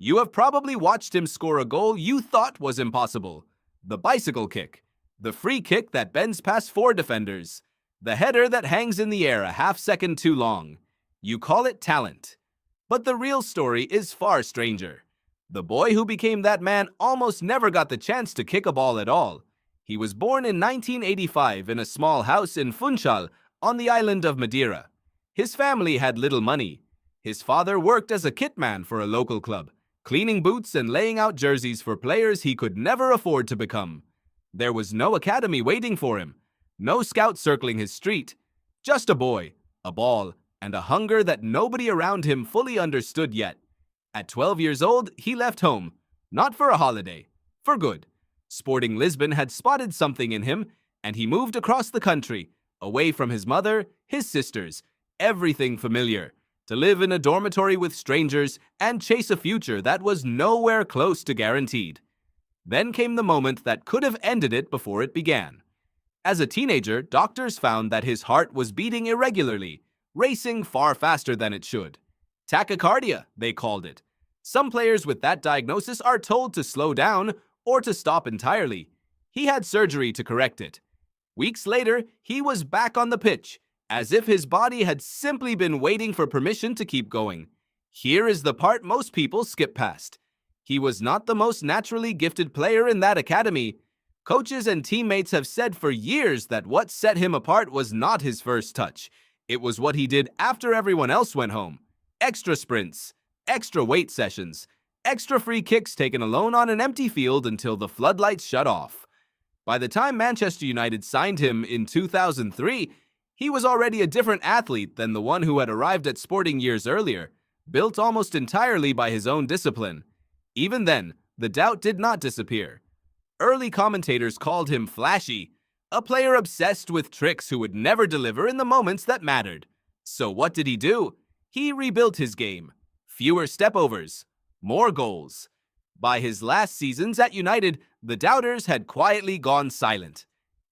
You have probably watched him score a goal you thought was impossible. The bicycle kick, the free kick that bends past four defenders, the header that hangs in the air a half-second too long. You call it talent. But the real story is far stranger. The boy who became that man almost never got the chance to kick a ball at all. He was born in 1985 in a small house in Funchal on the island of Madeira. His family had little money. His father worked as a kitman for a local club, cleaning boots and laying out jerseys for players he could never afford to become. There was no academy waiting for him, no scout circling his street, just a boy, a ball, and a hunger that nobody around him fully understood yet. At 12 years old, he left home, not for a holiday, for good. Sporting Lisbon had spotted something in him, and he moved across the country, away from his mother, his sisters, everything familiar, to live in a dormitory with strangers and chase a future that was nowhere close to guaranteed. Then came the moment that could have ended it before it began. As a teenager, doctors found that his heart was beating irregularly, racing far faster than it should. Tachycardia, they called it. Some players with that diagnosis are told to slow down or to stop entirely. He had surgery to correct it. Weeks later, he was back on the pitch, as if his body had simply been waiting for permission to keep going. Here is the part most people skip past. He was not the most naturally gifted player in that academy. Coaches and teammates have said for years that what set him apart was not his first touch. It was what he did after everyone else went home. Extra sprints, extra weight sessions, extra free kicks taken alone on an empty field until the floodlights shut off. By the time Manchester United signed him in 2003, he was already a different athlete than the one who had arrived at Sporting years earlier, built almost entirely by his own discipline. Even then, the doubt did not disappear. Early commentators called him flashy, a player obsessed with tricks who would never deliver in the moments that mattered. So what did he do? He rebuilt his game. Fewer stepovers, more goals. By his last seasons at United, the doubters had quietly gone silent.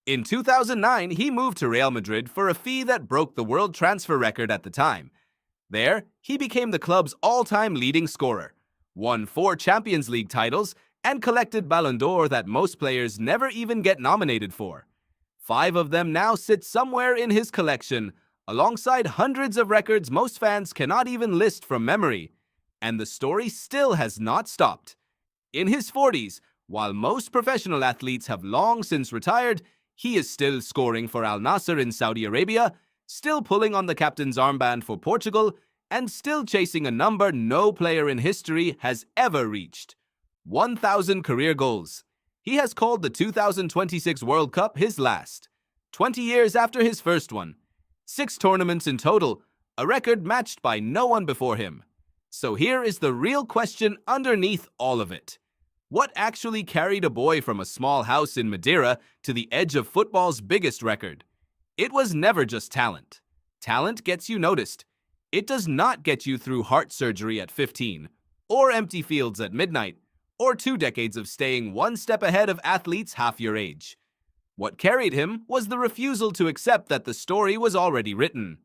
In 2009, he moved to Real Madrid for a fee that broke the world transfer record at the time. There, he became the club's all-time leading scorer, won 4 Champions League titles, and collected Ballon d'Or that most players never even get nominated for. 5 of them now sit somewhere in his collection, alongside hundreds of records most fans cannot even list from memory. And the story still has not stopped. In his 40s, while most professional athletes have long since retired, he is still scoring for Al Nassr in Saudi Arabia, still pulling on the captain's armband for Portugal, and still chasing a number no player in history has ever reached. 1,000 career goals. He has called the 2026 World Cup his last, 20 years after his first one. 6 tournaments in total, a record matched by no one before him. So here is the real question underneath all of it. What actually carried a boy from a small house in Madeira to the edge of football's biggest record? It was never just talent. Talent gets you noticed. It does not get you through heart surgery at 15, or empty fields at midnight, or 2 decades of staying one step ahead of athletes half your age. What carried him was the refusal to accept that the story was already written.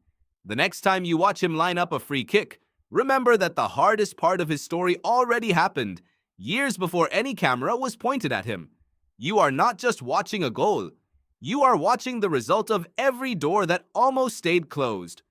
The next time you watch him line up a free kick, remember that the hardest part of his story already happened, years before any camera was pointed at him. You are not just watching a goal. You are watching the result of every door that almost stayed closed,